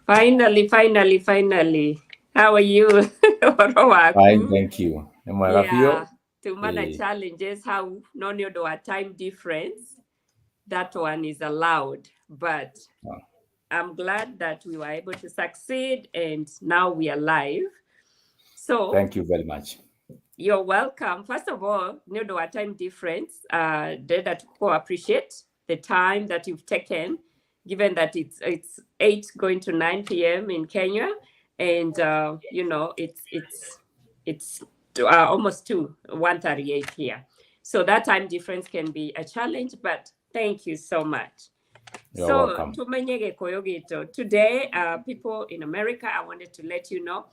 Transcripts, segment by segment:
Finally. How are you? Fine, thank you. Yeah, Marafio, to manage eh, challenges, how no need a time difference. That one is allowed. But I'm glad that we were able to succeed and now we are live. So thank you very much. you're welcome. First of all, no do a time difference. That people appreciate the time that you've taken, given that it's 8 going to 9 p.m. in Kenya, and it's almost 1:38 here. So that time difference can be a challenge, but thank you so much. You're So, welcome. Tumenye Koyogito, today, people in America, I wanted to let you know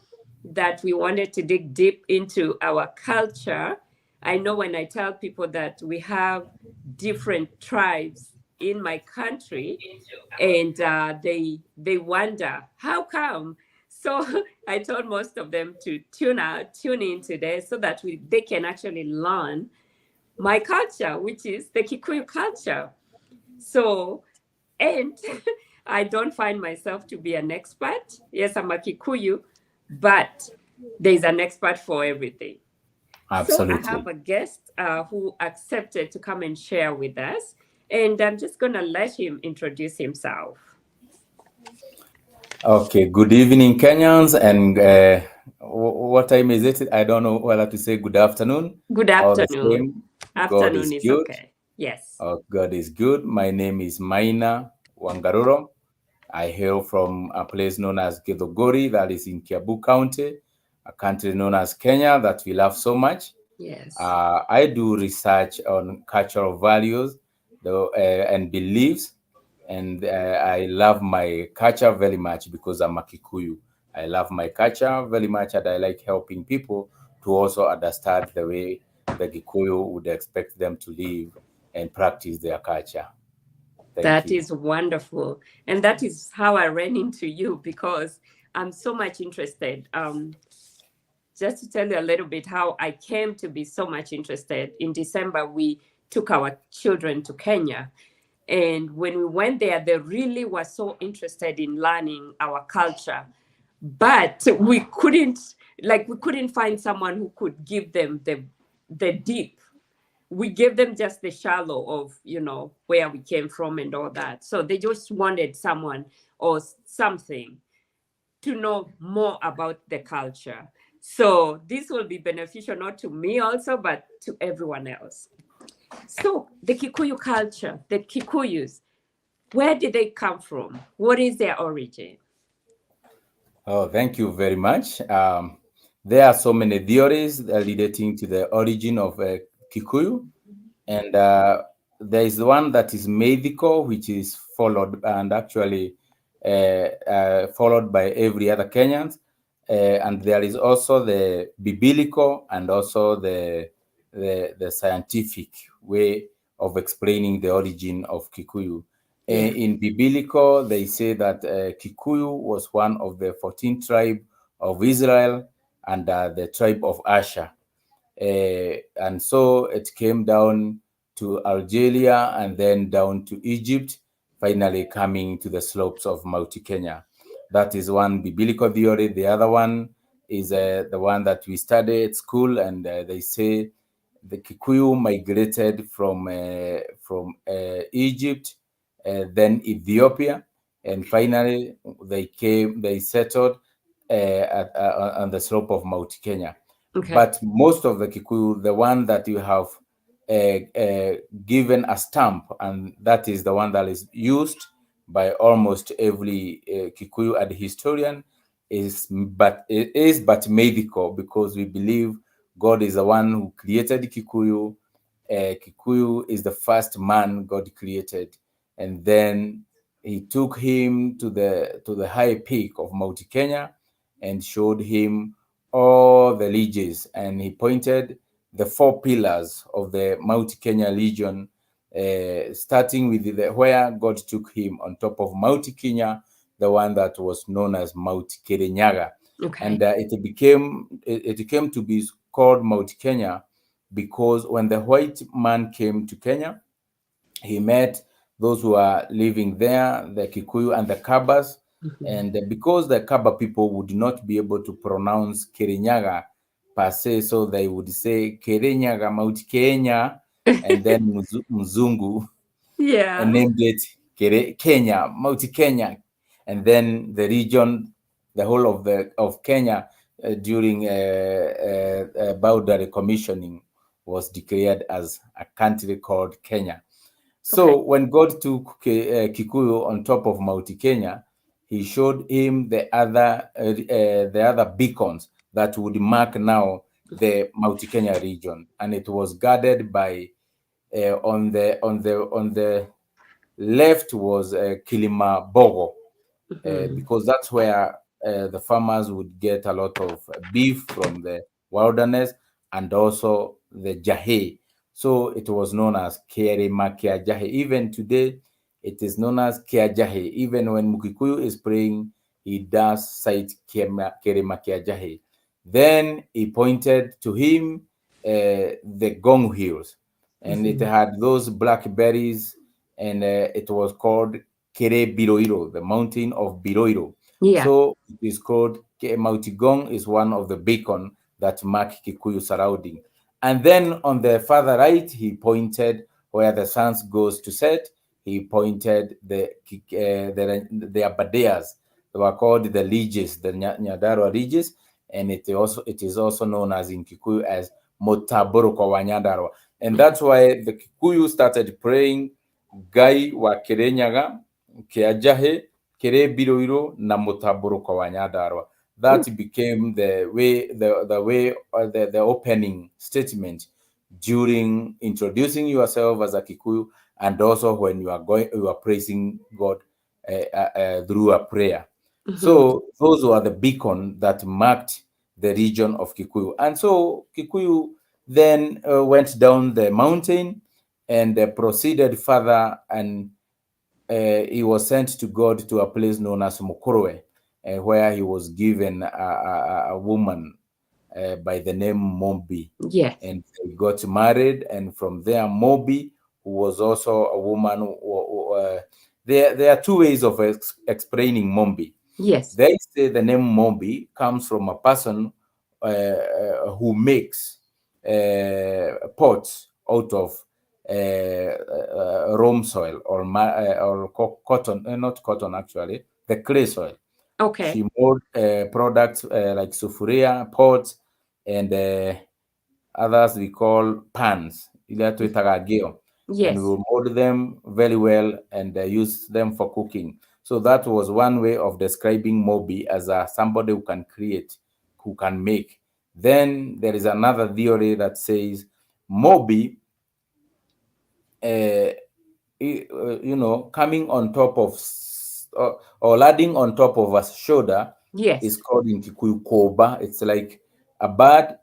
that we wanted to dig deep into our culture. I know when I tell people that we have different tribes in my country, and they wonder how come. So I told most of them to tune in today, so that they can actually learn my culture, which is the Kikuyu culture. So, and I don't find myself to be an expert. Yes, I'm a Kikuyu, but there's an expert for everything. So I have Absolutely. a guest who accepted to come and share with us, and I'm just going to let him introduce himself. Okay, good evening, Kenyans. And what time is it? I don't know whether to say good afternoon Good or the afternoon. same. God Afternoon is is good. okay. Yes. Oh, God is good. My name is Maina Wangaruro. I hail from a place known as Githogori, that is in Kiabu County, a country known as Kenya that we love so much. Yes. I do research on cultural values and beliefs, and I love my culture very much because I'm a Kikuyu. I love my culture very much, and I like helping people to also understand the way the Kikuyu would expect them to live and practice their culture. Thank That you. is wonderful. And that is how I ran into you because I'm so much interested. Just to tell you a little bit how I came to be so much interested, in December, we took our children to Kenya. And when we went there, they really were so interested in learning our culture. But we couldn't find someone who could give them the deep. We gave them just the shallow of where we came from and all that, so they just wanted someone or something to know more about the culture. So this will be beneficial not to me also, but to everyone else. So the Kikuyu culture, the Kikuyus, where did they come from? What is their origin? Oh, thank you very much. There are so many theories relating to the origin of Kikuyu, and there is one that is medical, which is followed and actually followed by every other Kenyans, and there is also the biblical and also the scientific way of explaining the origin of Kikuyu. Yeah. In biblical, they say that Kikuyu was one of the 14 tribes of Israel and the tribe of Asher. And so it came down to Algeria and then down to Egypt, finally coming to the slopes of Mount Kenya. That is one biblical theory. The other one is the one that we study at school, and they say the Kikuyu migrated from Egypt, then Ethiopia, and finally they settled on the slope of Mount Kenya. Okay. But most of the Kikuyu, the one that you have given a stamp, and that is the one that is used by almost every Kikuyu and historian, is but medical, because we believe God is the one who created Kikuyu. Kikuyu is the first man God created, and then he took him to the high peak of Mount Kenya and showed him all the ridges, and he pointed the four pillars of the Mount Kenya region, starting with where God took him on top of Mount Kenya, the one that was known as Mount Kirinyaga. Okay. And it came to be called Mount Kenya because when the white man came to Kenya, he met those who are living there, the Kikuyu and the Kabas, Mhm. And because the Kaba people would not be able to pronounce Kirinyaga per se, so they would say Kirinyaga Mount Kenya, and then Mzungu and Yeah. named it Kenya, Mount Kenya, and then the region, the whole of Kenya during boundary commissioning was declared as a country called Kenya. Okay. So when God took Kikuyu on top of Mount Kenya, he showed him the other beacons that would mark now the Mount Kenya region, and it was guarded by on the left was Kilimabogo, Mhm. because that's where the farmers would get a lot of beef from the wilderness and also the jahe. So it was known as Kere Makia Jahe. Even today, it is known as Kia Jahe. Even when Mukikuyu is praying, he does cite Kere Makia Jahe. Then he pointed to him the Gong Hills, and it Mhm. had those blackberries, and it was called Kere Biroiro, the mountain of Biroiro. Yeah. So it is called Mautigong is one of the beacon that mark Kikuyu surrounding. And then on the further right, he pointed where the sun goes to set. He pointed the Abadeas. They were called the Liges, the Nyadarua Liges, and it is also known as in Kikuyu as Motaboro kwa Wanyadarua. And that's why the Kikuyu started praying Gai wa Kirenyaga, Kiajahe, Kere Biroiro, na Mutaburuko wa Nyadarwa. Ooh. That became the opening statement during introducing yourself as a Kikuyu, and also when you are praising God through a prayer. Mhm. So those were the beacon that marked the region of Kikuyu. And so Kikuyu then went down the mountain and proceeded further, and he was sent to God to a place known as Mukorowe, where he was given a woman by the name Mombi. Yes. And they got married, and from there, Mobi, who was also a woman, there are two ways of explaining Mombi. Yes. They say the name Mombi comes from a person who makes pots out of Rome soil or cotton, not cotton actually, the clay soil. Okay. She made products like sufuria, pots, and others we call pans, ile tuitaga geo, and we Yes. will mold them very well and use them for cooking. So that was one way of describing Mobi as somebody who can create, who can make. Then there is another theory that says Mobi, uh, coming on top of or landing on top of a shoulder is Yes. called in Kikuyu koba. It's like a bird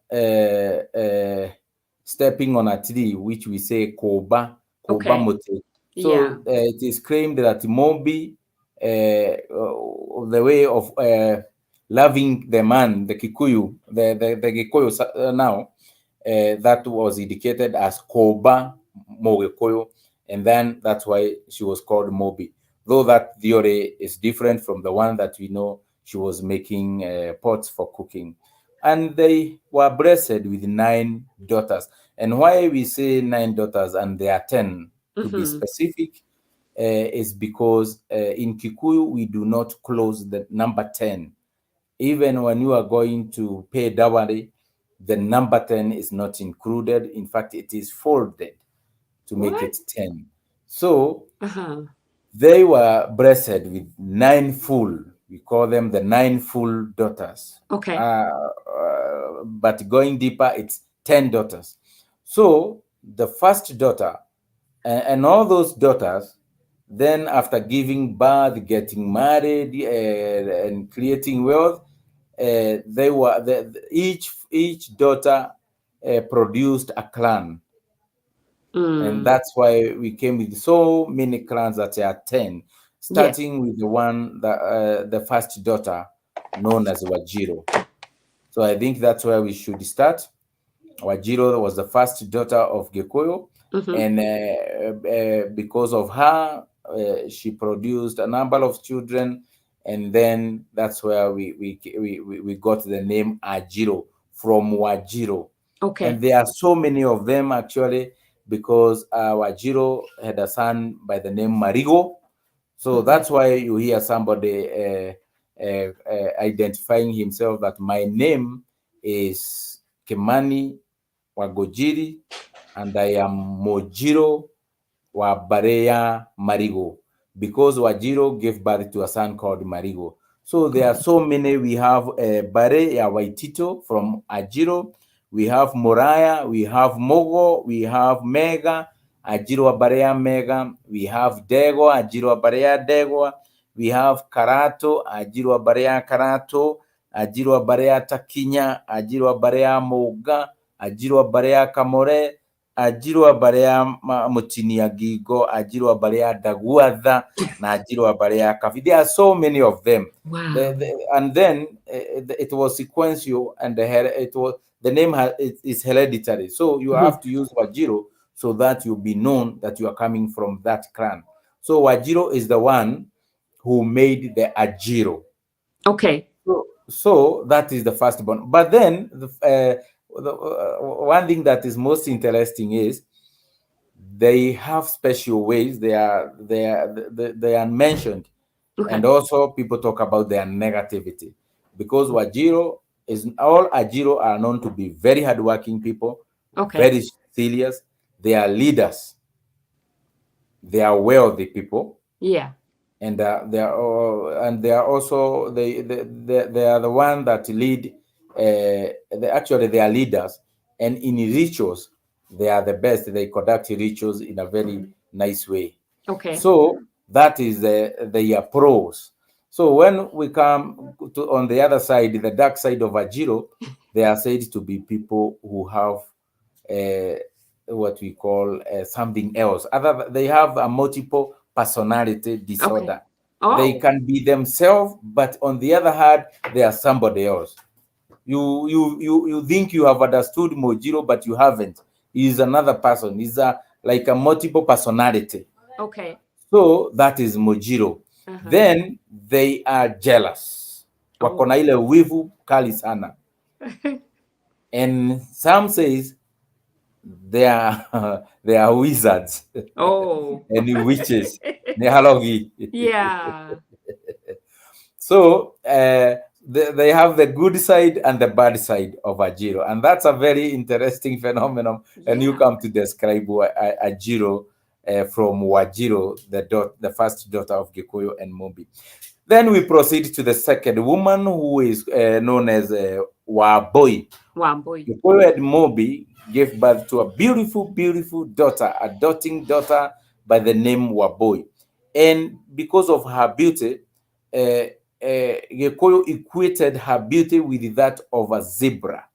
stepping on a tree, which we say koba Okay. mote. Yeah. So it is claimed that Mobi, the way of loving the man, the Kikuyu, the Gikuyu now, that was indicated as Koba Mogekoyo, and then that's why she was called Mobi. Though that theory is different from the one that we know she was making pots for cooking. And they were blessed with 9 daughters. And why we say 9 daughters and they are 10, to be Mhm. specific, is because in Kikuyu we do not close the number 10. Even when you are going to pay dowry, the number 10 is not included. In fact, it is folded to make What? it 10. So Uh-huh. they were blessed with 9 full. We call them the 9 full daughters. Okay. But going deeper, it's 10 daughters. So the first daughter and all those daughters, then after giving birth, getting married, and creating wealth, each daughter produced a clan, and Mm. that's why we came with so many clans that are 10, Yes. starting with the one that the first daughter known as Wajiro. So I think that's where we should start. Wajiro was the first daughter of Gikuyu, Mhm. and because of her, she produced a number of children, and then that's where we got the name Ajiro from Wajiro. And Okay. there are so many of them actually, because Wajiro had a son by the name Marigo. So Mhm. that's why you hear somebody identifying himself that my name is Kimani Wagojiri, and I am Mojiro wa Barea Marigo, because Wajiro gave birth to a son called Marigo. So there are Okay. so many. We have Bare ya Waitito from Ajiro. We have Moraya. We have Mogo. We have Mega. Ajiro wa Barea Mega. We have Dego. Ajiro wa Barea Dego. We have Karato. Ajiro wa Barea Karato. Ajiro wa Barea Takinya. Ajiro wa Barea Moga. Ajiro wa Barea Kamore. Ajirwa barea mutinia gigo, ajirwa barea daguadha, na ajirwa barea kafi. There are so many of them. Wow. And then it was sequential, and the name is hereditary. So you Mhm. have to use Wajiro so that you'll be known that you are coming from that clan. So Wajiro is the one who made the Ajiro. Okay. So that is the first one. But then one thing that is most interesting is they have special ways. They are mentioned, Okay. and also people talk about their negativity, because all Wajiro are known to be very hardworking people, Okay. very serious. They are leaders. They are wealthy people, Yeah. and they are also they are the one that lead. Actually, they are leaders, and in rituals, they are the best. They conduct rituals in a very nice way. Okay. So that is the pros. So when we come to on the other side, the dark side of Ajiro, they are said to be people who have uh, what we call something else. They have a multiple personality Okay. disorder. They Oh. can be themselves, but on the other hand, they are somebody else. You think you have understood Mojiro, but you haven't. He's another person. He's like a multiple personality. Okay. So that is Mojiro. Uh-huh. Then they are jealous. Wako na Oh. ile wivu kali sana. And some says they are they are wizards Oh. and witches. Nehalogi. Yeah. So they have the good side and the bad side of Ajiro, and that's a very interesting phenomenon. And you Yeah. come to describe Ajiro from Wajiro, the first daughter of Gikuyu and Mobi. Then we proceed to the second woman, who is known as Waboi. Wambui. Gikuyu and Mobi gave birth to a beautiful, beautiful daughter, a doting daughter by the name Waboi. And because of her beauty, Gikuyu equated her beauty with that of a zebra.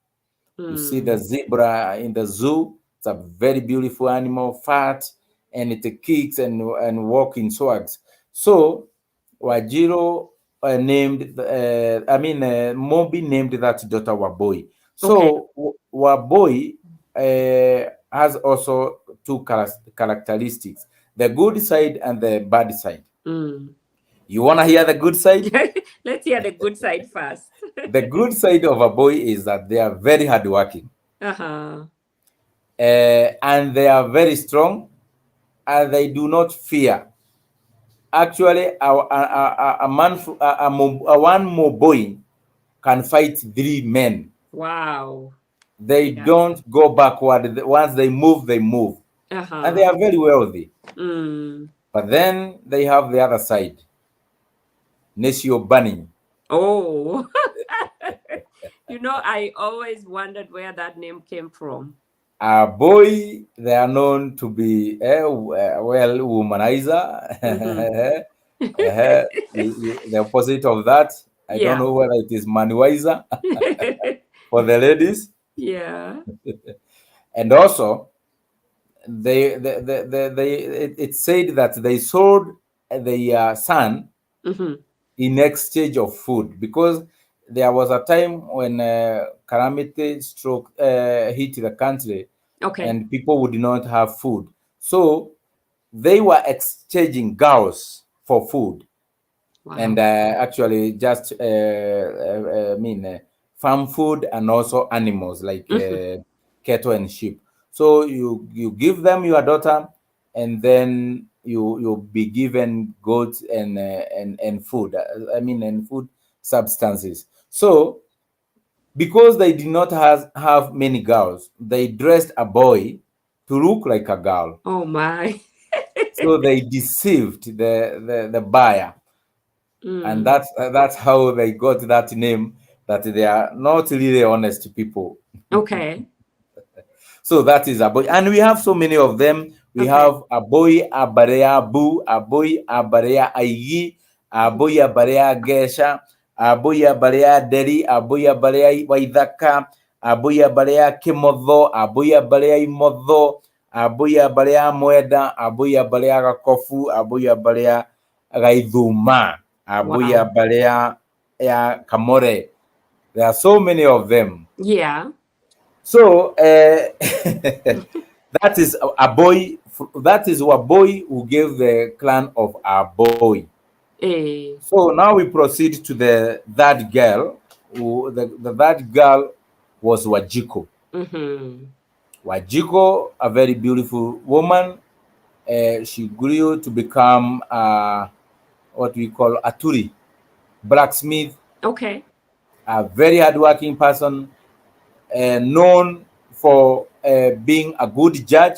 You see the Mm. zebra in the zoo. It's a very beautiful animal, fat, and it kicks and walks in swags. So Wajiro Mobi named that daughter Waboi. Okay. So Waboi has also two characteristics: the good side and the bad side. Mm. You want to hear the good side? Let's hear the good side first. The good side of a boy is that they are very hardworking, Uh-huh. and they are very strong, and they do not fear. Actually, a man, one more boy can fight three men. Wow. They Yeah. don't go backward. Once they move, and they Uh-huh. are very wealthy. Mm. But then they have the other side, Nesio Bunny. Oh. I always wondered where that name came from. A boy, they are known to be well Mm-hmm. womanizer. The opposite of that, I don't Yeah. know whether it is manwiser for the ladies. Yeah. And also, it said that they sold their son Mm-hmm. in exchange of food, because there was a time when calamity stroke hit the country Okay. and people would not have food. So they were exchanging girls for food. and Wow. actually just farm food and also animals like Mm-hmm. cattle and sheep. So you give them your daughter, and then you'll be given goats and food. And food substances. So because they did not have many girls, they dressed a boy to look like a girl. Oh my. So they deceived the buyer, and Mm. that's how they got that name. That they are not really honest people. Okay. So that is a boy, and we have so many of them. We Okay. have a boy abarea bu, a boy abarea aigi, a Mhm. boy abarea gesha, a boy abarea deri, a boy abarea waithaka, a boy abarea kimotho, a boy abarea imotho, a boy abarea mwenda, a boy abarea gakofu, a boy abarea gaithuma, a boy Wow. abarea ya kamore. There are so many of them. Yeah. So that is a boy. That is a boy who gave the clan of a boy. Eh. So now we proceed to the that girl. The that girl was Wajiko. Mm-hmm. Wajiko, a very beautiful woman. She grew to become what we call a turi, blacksmith, Okay. a very hardworking person, known for being a good judge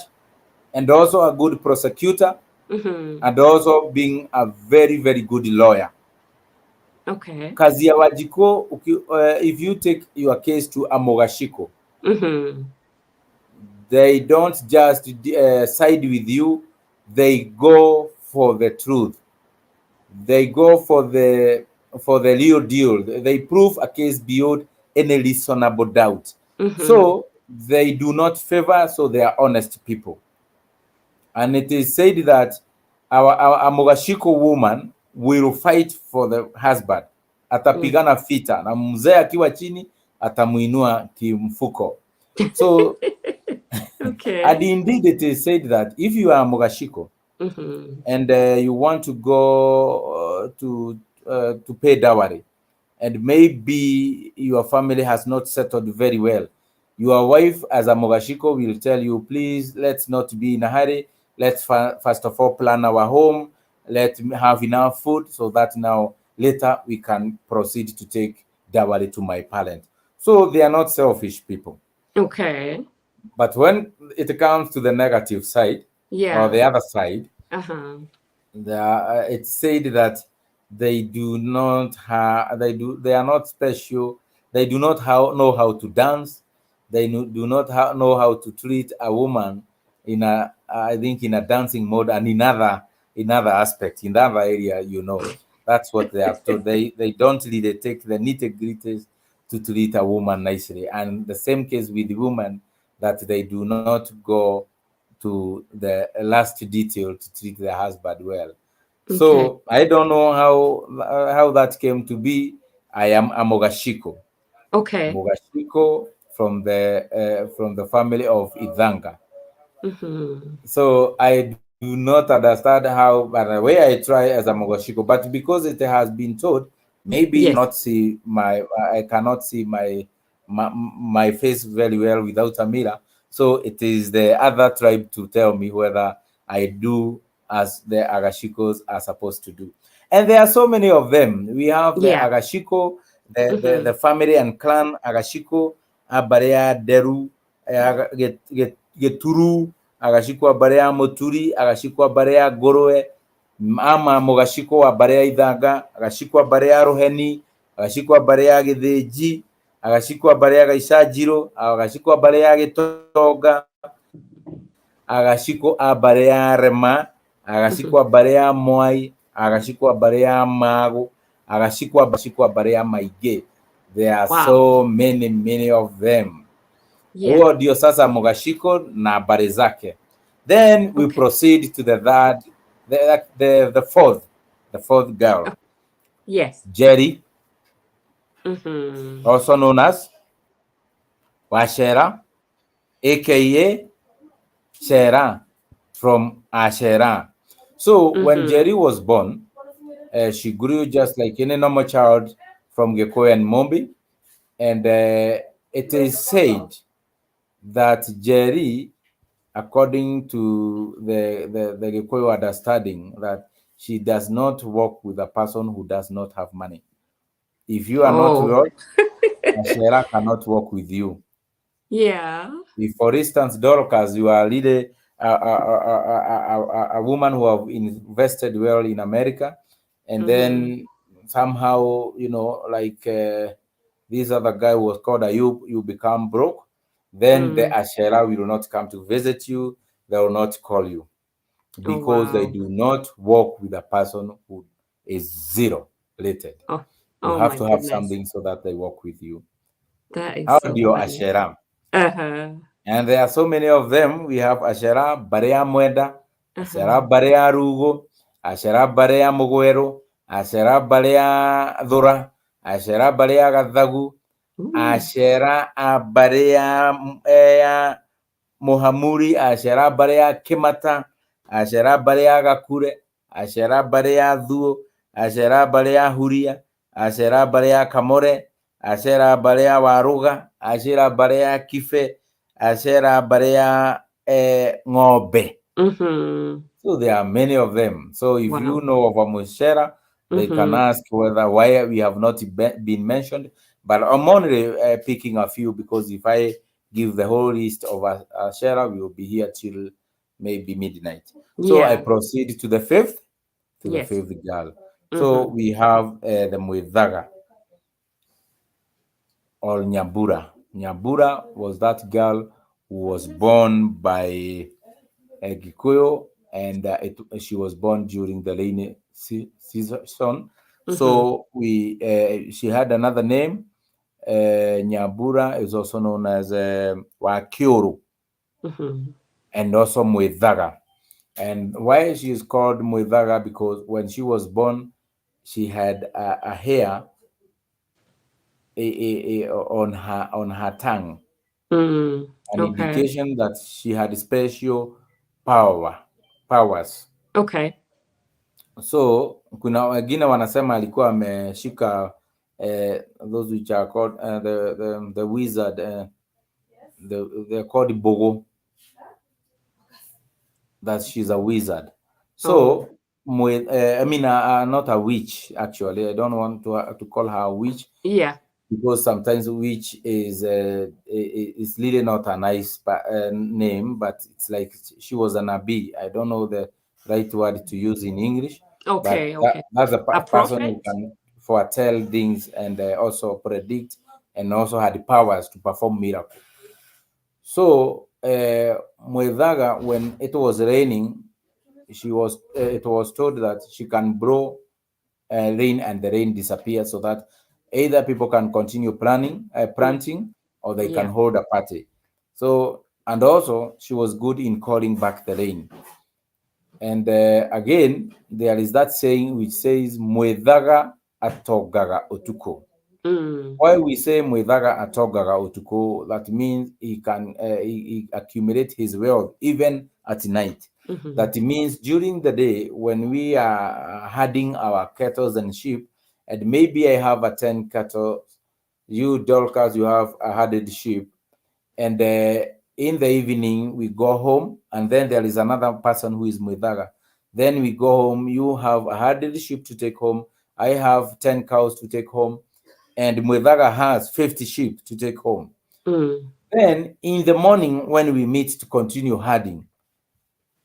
and also a good prosecutor, Mm-hmm. and also being a very, very good lawyer. Okay. Kazi ya Wajiko, if you take your case to Amogashiko, Mm-hmm. they don't just side with you, they go for the truth. They go for the real deal. They prove a case beyond any reasonable doubt. Mm-hmm. So they do not favor, so they are honest people. And it is said that our Mogashiko woman will fight for the husband, Mm. atapigana vita na mzee akiwa chini atamuinua kimfuko. So and Okay. indeed it is said that if you are Mogashiko Mm-hmm. and you want to go to pay dowry, and maybe your family has not settled very well, your wife as a Mogashiko will tell you, please, let's not be in a hurry. Let's first of all plan our home. Let me have enough food so that now later we can proceed to take dowry to my parent. So they are not selfish people. Okay. But when it comes to the negative side or Yeah. the other side, Uh-huh. it's said that they are not special. They do not know how to dance. They do not know how to treat a woman in a, I think, in a dancing mode, and in other aspects, in other area, that's what they are told. They don't really take the nitty gritties to treat a woman nicely, and the same case with the woman, that they do not go to the last detail to treat their husband well. Okay. So I don't know how that came to be. I am a Mogashiko. Okay. Mogashiko from the family of Idhanga. Mm-hmm. So I do not understand how, but the way I try as a Mogashiko, but because it has been told, maybe Yes. not see I cannot see my face very well without a mirror. So it is the other tribe to tell me whether I do as the Agashikos are supposed to do. And there are so many of them. We have the Yeah. Agashiko, the Mm-hmm. family and clan Agashiko, Abarea Deru, Geturu, agashikwa mbere ya muturi, agashikwa mbere ya ngũrwe, ama mũgashikwo wa mbere ya ithanga, agashikwa mbere ya rũheni, agashikwa mbere ya gĩthĩnji, agashikwa mbere ya gaicanjirũ, agashikwa mbere ya gĩtonga, agashikwo a mbere ya rema, Mm-hmm. agashikwa mbere ya mwai, agashikwa mbere ya magũ, agashikwa mbere ya maingĩ. There are Wow. so many of them. Yeah. Huo ndio sasa Mogashiko na habari zake. Then we Okay. proceed to the third, the fourth girl, Yes. Jerry, Mm-hmm. also known as Washera, aka Shera, from Ashera. So when Mm-hmm. Jerry was born, She grew just like any normal child from Gikuyu and Mombi. And it is said that Jerry, according to the Gikuyu understanding, that she does not work with a person who does not have money. If you are not Oh, rich, Ashera cannot work with you. yeah. If, for instance, Dorcas, you are really a woman who have invested well in America, and Mm-hmm. then somehow, like this other guy was called Ayub, you become broke, then the Mm. Ashera will not come to visit you. They will not call you Oh, because they wow. do not work with a person who is zero related. Oh, You oh have my to have goodness. something so that they work with you. That is How do so your funny. Ashera? Uh-huh. And there are so many of them. We have Ashera Barea Mweda, Ashera Uh-huh. Barea Rugo, Ashera Barea Muguero, Ashera Barea Dura, Ashera Barea Gadagu, Ooh. Ashera Barea Mohamuri, Ashera Barea Kimata, Ashera Barea Gakure, Ashera Barea Duo, Ashera Barea Huria, Ashera Barea Kamore, Ashera Barea Waruga, Ashera Barea Kife, Ashera Barea Ngobe. Mm-hmm. So there are many of them. So if you Wow. know of a Mushera, they can Mm-hmm. ask whether why we have not been mentioned. But I'm only picking a few because if I give the whole list of Ashera, we will be here till maybe midnight. So I Yeah. proceed to the fifth, Yes. girl. So Mm-hmm. we have the Muidaga or Nyabura. Nyabura was that girl who was born by Gikuyu, and she was born during the rainy season. Mm-hmm. So she had another name. Nyabura is also known as Wakiuru Mm-hmm. and also Muidaga. And why she is called Muidaga? Because when she was born, she had a hair on her tongue, Mm. an Okay. indication that she had special powers. Okay. So kuna wengine wanasema alikuwa ameshika those which are called the wizard, they're called Bogo, that she's a wizard. Oh, So I mean not a witch actually. I don't want to call her a witch yeah. because sometimes witch is really not a nice name, but it's like she was an abi. I don't know the right word to use in English, but Okay. Okay. that's a A person who prophet? can foretell things and also predict, and also had the powers to perform miracles. So Muedaga, when it was raining, it was told that she can blow rain and the rain disappears so that either people can continue Mm. planting, or they can Yeah. hold a party. So, and also she was good in calling back the rain. And again, there is that saying which says Muedaga atogaga otuko. Mm. Why we say Muedaga atogaga otuko, that means he accumulate his wealth even at night. Mm-hmm. That means during the day when we are herding our cattle and sheep, and maybe I have a 10 cattle, you Dorcas, you have a herded sheep, and in the evening we go home, and then there is another person who is Muedaga. Then we go home, you have a herded sheep to take home, I have 10 cows to take home, and Muedaga has 50 sheep to take home. Mm. Then in the morning, when we meet to continue herding,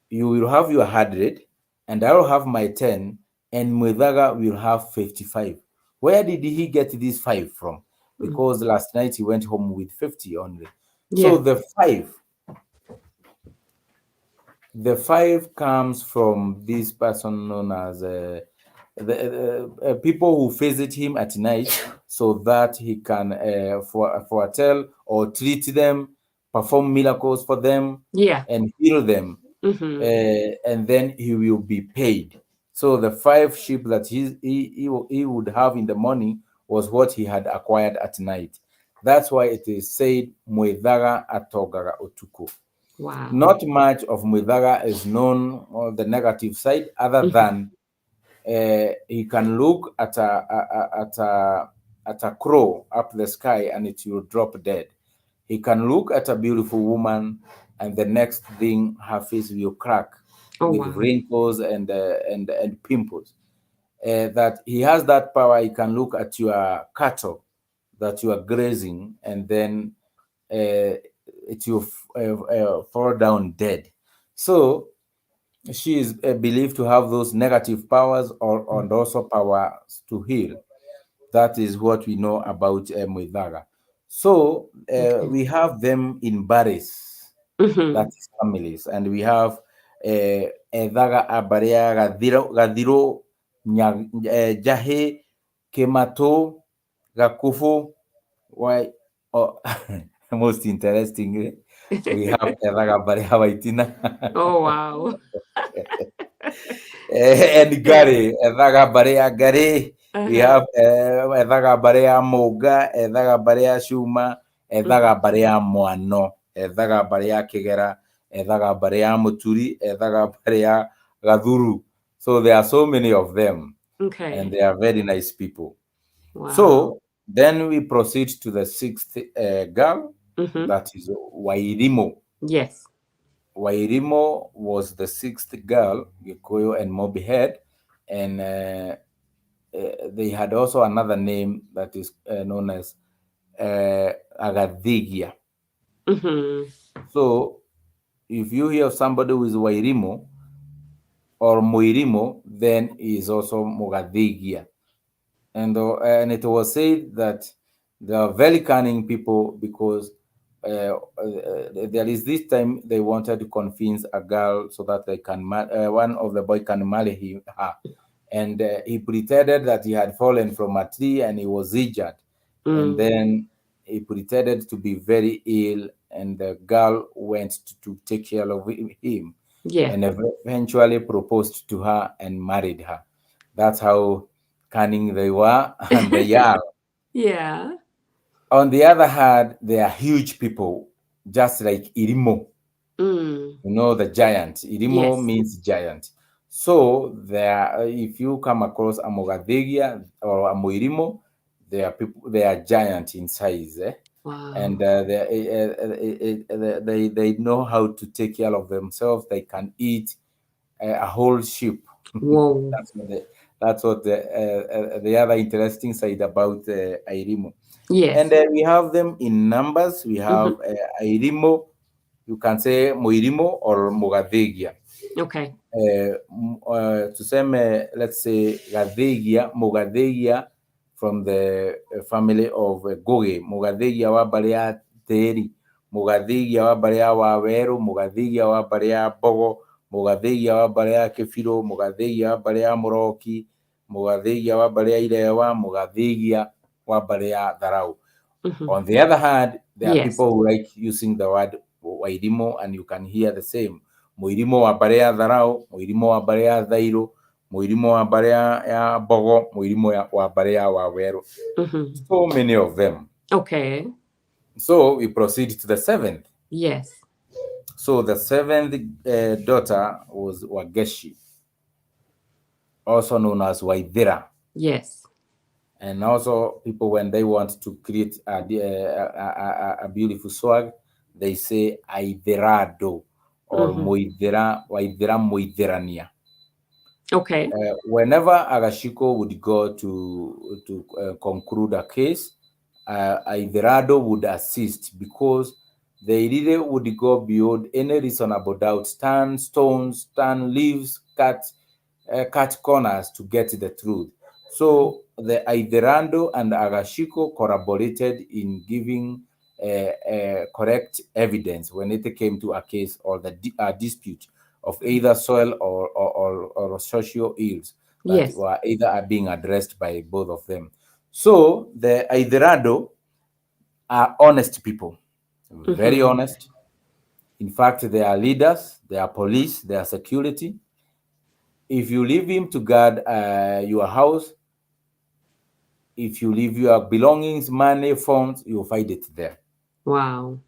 you will have your 100, and I will have my 10, and Muedaga will have 55. Where did he get these 5 from? Mm. Because last night he went home with 50 only. So Yeah. the five comes from this person known as people who visit him at night so that he can foretell or treat them, perform miracles for them, Yeah. and heal them, Mm-hmm. and then he will be paid. So the 5 sheep that he would have in the morning was what he had acquired at night. That's why it is said Muedaga Atogaga Otuko. Wow. Not much of Muedaga is known on the negative side, other Mm-hmm. than he can look at a crow up the sky and it will drop dead. He can look at a beautiful woman and the next thing her face will crack Oh, with wow. wrinkles and pimples. That he has that power. He can look at your cattle that you are grazing and then it will fall down dead. So she is believed to have those negative powers or and also powers to heal. That is what we know about Muidaga. So Okay. we have them in Baris, Mm-hmm. that is families, and we have Edaga Abarea Gadiro Jahe Kemato Gakufu. Why? Oh, most interesting. We have Edaga Barea Waitina. Oh, wow. And Gary, Edaga Barea Gary. We Uh-huh. have Edaga Barea Moga, Edaga Barea Shuma, Mm-hmm. Edaga Barea Moano, Edaga Barea Kegera, Edaga Barea Muturi, Edaga Barea Gaduru. So there are so many of them, and Okay. they are very nice people. Wow. So then we proceed to the sixth girl, Mm-hmm. that is Wairimo. Yes. Wairimo was the sixth girl, Gikuyu and Moby had, and they had also another name that is known as Agadhigia. Mm-hmm. So if you hear of somebody who is Wairimo or Moirimo, then he is also Mogadhigia. And it was said that they are very cunning people because there is this time they wanted to convince a girl so that they can one of the boy can marry her, and he pretended that he had fallen from a tree and he was injured, and Mm. then he pretended to be very ill, and the girl went to take care of him, Yeah. and eventually proposed to her and married her. That's how cunning they were, and they are. Yeah. On the other hand, they are huge people, just like Irimo. Mm. You know the giant. Irimo Yes. means giant. So there, if you come across a Mogadhigia or a Moirimo, they are people. They are giant in size, and Wow. they know how to take care of themselves. They can eat a whole sheep. Whoa. That's what the other interesting side about Airimo. And Yes. we have them in numbers. We have Mm-hmm. Airimo, you can say Moirimo or Mogadhigia. Okay. Tuseme, let's say Gadhigia, Mogadhigia from the family of Goge, Mogadhigia wa Barea Teri, Mogadhigia wa Barea Waweru, Mogadhigia wa Barea Bogo, Mogadhigia wa Barea Kefiro, Mogadhigia wa Barea Moroki, Mogadhigia wa Barea Ilewa, Mogadhigia wa Barea Darau. Mm-hmm. On the other hand, there are Yes. people who like using the word Wairimo, and you can hear the same. Muirimo wa Barea Dharau, Muirimo wa Barea Dhairo, Muirimo wa Barea ya Bogo, Muirimo wa Barea wa Weru. Mm-hmm. So many of them. Okay. So we proceed to the seventh. Yes. So the seventh daughter was Wageshi, also known as Waidira. Yes. And also, people, when they want to create a beautiful swag, they say Aiderado or Mm-hmm. Moidera, Waidera Moiderania. Okay. Whenever Agashiko would go to conclude a case, Aiderado would assist because they really would go beyond any reasonable doubt, turn stones, turn leaves, cut corners to get the truth. So the Aiderando and Agashiko collaborated in giving correct evidence when it came to a case or the dispute of either soil or social ills that Yes. were either being addressed by both of them. So the Aiderado are honest people, very Mm-hmm. honest. In fact, they are leaders, they are police, they are security. If you leave him to guard your house, if you leave your belongings, money, phones, you'll find it there. Wow.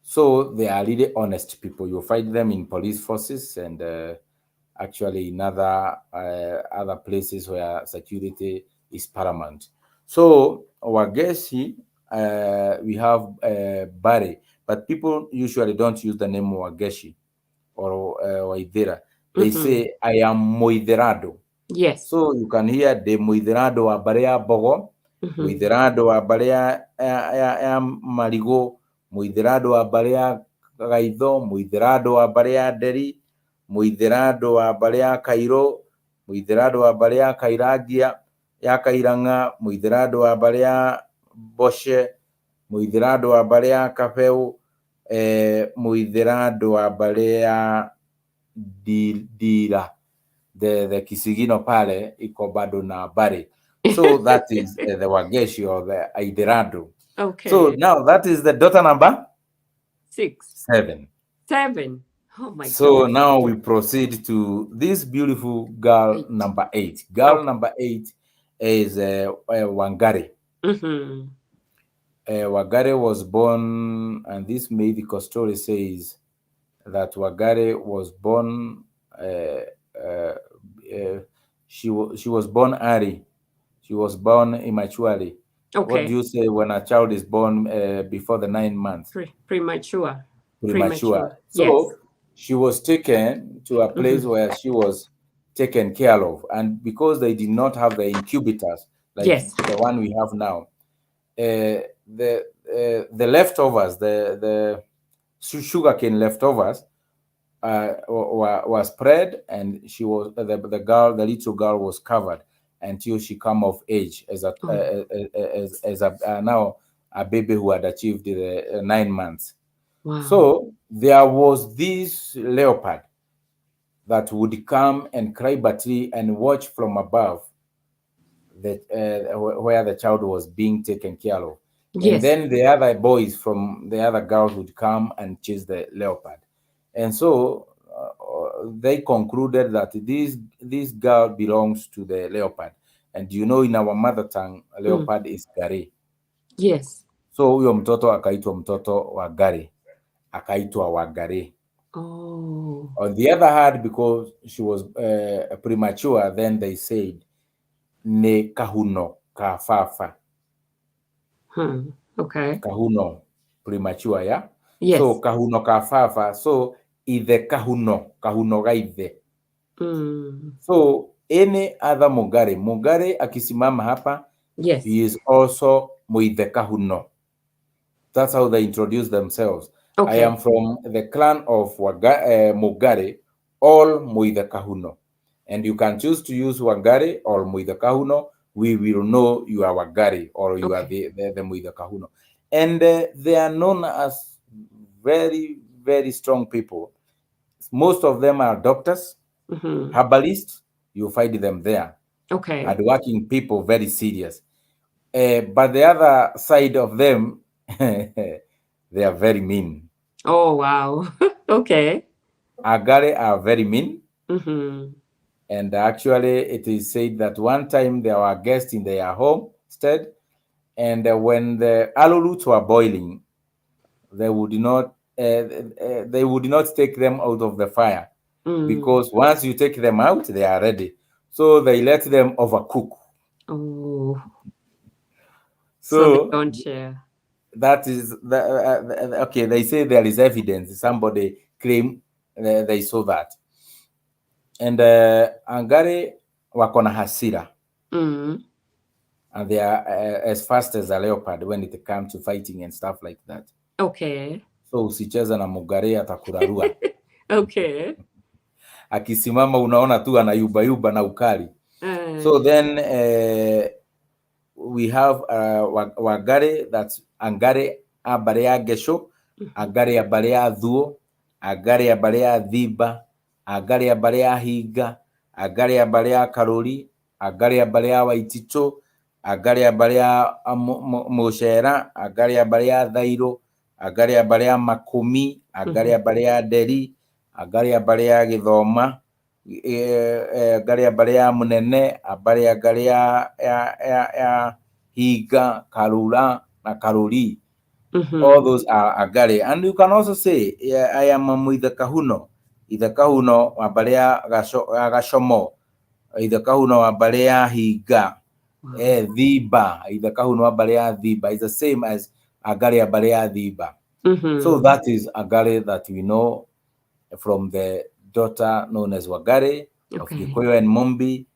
So they are really honest people. You'll find them in police forces and actually in other places where security is paramount. So Wageshi, we have Bari, but people usually don't use the name Wageshi or Waithera. They Mm-hmm. say I am Moiderado. Yes. So you can hear the Moiderado wa Barea Bogo, Mm-hmm. Moiderado wa Barea Marigo, Moiderado wa Barea Gaido, Moiderado wa Barea Deri, Moiderado wa Barea Cairo, Moiderado wa Barea Kairagia, ya Kairanga, Moiderado wa Barea Boshe, Moiderado wa Barea Cafeu, Moiderado wa Barea Dira. The Kisigino pale iko bado na Bari. So that is the Wageshi or the Aiderado. So Okay. now that is the daughter number 6. 7. 7. Oh my So God. now we proceed to this beautiful girl 8. number 8. Girl Okay. number 8 is Wangari. Mm-hmm. Wangari was born, and this medical story says that Wangari was born. Uh, uh, she was born early. She was born immaturely. What do Okay. you say when a child is born before the 9 months? Premature. Premature. Premature. Yes. So she was taken to a place Mm-hmm. where she was taken care of, and because they did not have the incubators like Yes. the one we have now, the leftovers, the sugarcane leftovers was spread, and she was the little girl was covered until she come of age as Oh, a now a baby who had achieved the 9 months. wow. So there was this leopard that would come and climb a tree and watch from above that where the child was being taken care of, and Yes. then the other boys from the other girls would come and chase the leopard, and so they concluded that this girl belongs to the leopard, and in our mother tongue Mm. leopard is gari. Yes. So huyo mtoto akaitwa mtoto wa gari, akaitwa Wangari. Oh. On the other hand, because she was premature, then they said ne kahuno ka fafa. Hmm. Okay. Kahuno, premature, yeah? So Yes. kahuno ka fafa, so ithe kahuno ga ithe. Mm. So any other Mugare akisimama hapa, Yes. he is also muithe kahuno. That's how they introduce themselves. I Okay. am from the clan of Mugare, all muithe kahuno. And you can choose to use Wangari or muithe kahuno. We will know you are Wangari or you are Okay. the muithe kahuno. And they are known as very, very strong people. Most of them are doctors, Mm-hmm. herbalists. You find them there. Okay. Hardworking people, very serious. But the other side of them, they are very mean. Oh, wow. Okay. Agare are very mean. Mm-hmm. And actually, it is said that one time there were guests in their homestead, and when the aloe roots were boiling, they would not they would not take them out of the fire, Mm. because once you take them out, they are ready. So they let them overcook. Oh. So they So don't share. that is okay. They say there is evidence. Somebody claim they saw that, and Angare wako na hasira, Mm. and they are as fast as a leopard when it comes to fighting and stuff like that. Okay. So usicheza na Mugare, atakurarua. Okay. Akisimama unaona tu anayubayuba na ukali. Uh, So then we have Wangare, that's Angare abarea gesho, mhm, Angare abarea dhuo, Angare abarea dhiba, Angare abarea higa, Angare abarea karori, Angare abarea waitito, Angare abarea moshera, Angare abarea thairo, Angare abarea makumi, Angare mhm, abarea deri, Angare abarea githoma, Angare abarea munene, Angare ya higa, karura, na karuri. All mhm. those are agare. And you can also say, I am a muitha kahuno. ithe kahuno wa mbare ya gacomo, ithe kahuno wa mbare ya hinga, thimba, ithe kahuno wa mbare ya thimba is the same as agare ya mbare ya thimba. So that is agare that we know from the daughter known as Wagare of Gikuyu and Mumbi,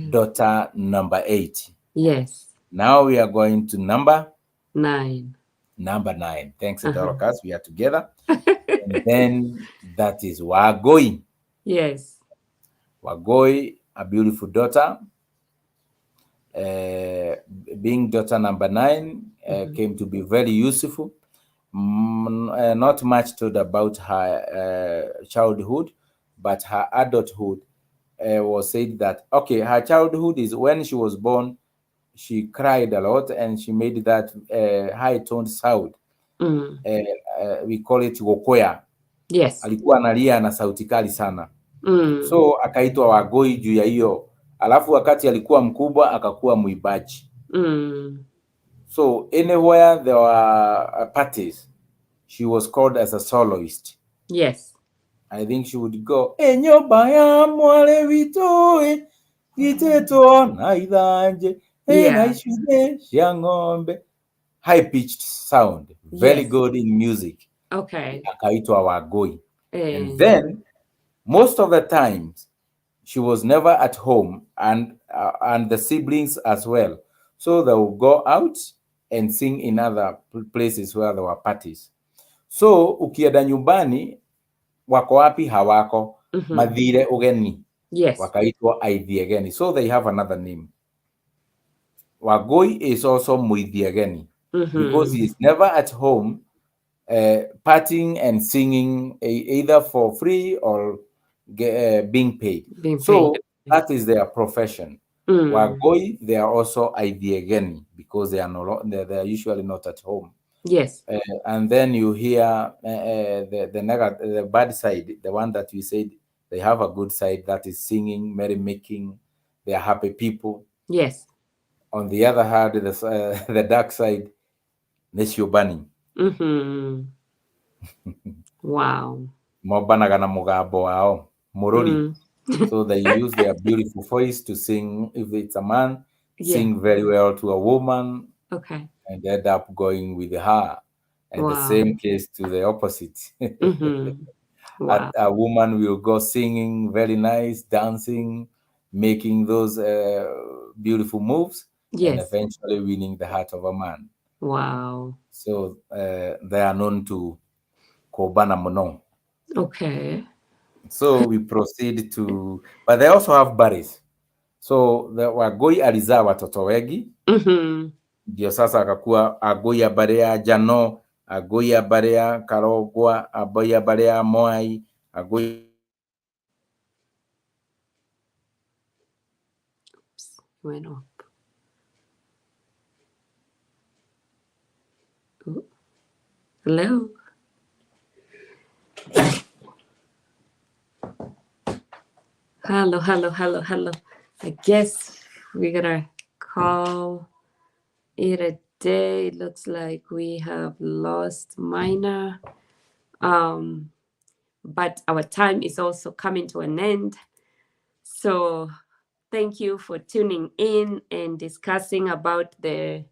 daughter number 8. Yes. Now we are going to number 9. Number 9. Thanks, Dorcas. We are together. And then that is Wagoi. Yes. Wagoi, a beautiful daughter. Being daughter number 9, came to be very useful. Not much told about her childhood, but her adulthood was said that, okay, her childhood is when she was born, she cried a lot and she made that high-toned sound. We call it gokoya. Yes. Alikuwa analia na sauti kali sana. So akaitwa Wagoi juu ya hiyo. Alafu wakati alikuwa mkubwa akakuwa muibaji. So anywhere there were parties, she was called as a soloist. Yes. I think she would go, enyoba ya mwale witoe, iteto na idanje, na ishude shangombe. High-pitched sound, very good in music. Okay. Akaitwa Wagoi. And then, most of the times, she was never at home, and the siblings as well. So they would go out and sing in other places where there were parties. So, ukienda nyumbani, wako wapi hawako, mathire ugeni. Yes. Wakaitwa aithi ageni. So they have another name. Wagoi is also muithi ageni. Because he is never at home partying and singing either for free or being paid. So that is their profession. Wagoi, they are also aidiegeni because they are usually not at home. Yes. And then you hear the bad side, the one that we said they have a good side, that is singing, merrymaking, they are happy people. Yes. On the other hand, the dark side, Nesiobani. Wow. Mobanaga na mugambo wao, Morori. So they use their beautiful voice to sing. If it's a man, sing very well to a woman. Okay. And end up going with her. And the same case to the opposite. Wow. A woman will go singing very nice, dancing, making those beautiful moves, and eventually winning the heart of a man. Wow. So they are known to Kobana Mono. Okay. So we proceed to, but they also have berries. So the Wagoi alizaa watoto wengi. Ndio sasa akakuwa Agoi ya bare ya Jano, Agoi ya bare ya Karogwa, Agoi ya bare ya Moai, Agoi. Oops, went up. Ooh. Hello. Hello. I guess we're gonna call it a day. It looks like we have lost Minor. But our time is also coming to an end. So thank you for tuning in and discussing about the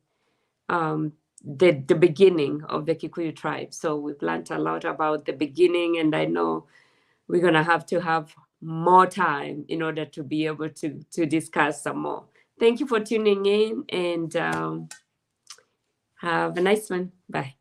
beginning of the Gikuyu tribe. So we've learned a lot about the beginning, and I know we're gonna have to have more time in order to be able to discuss some more. Thank you for tuning in, and have a nice one. Bye.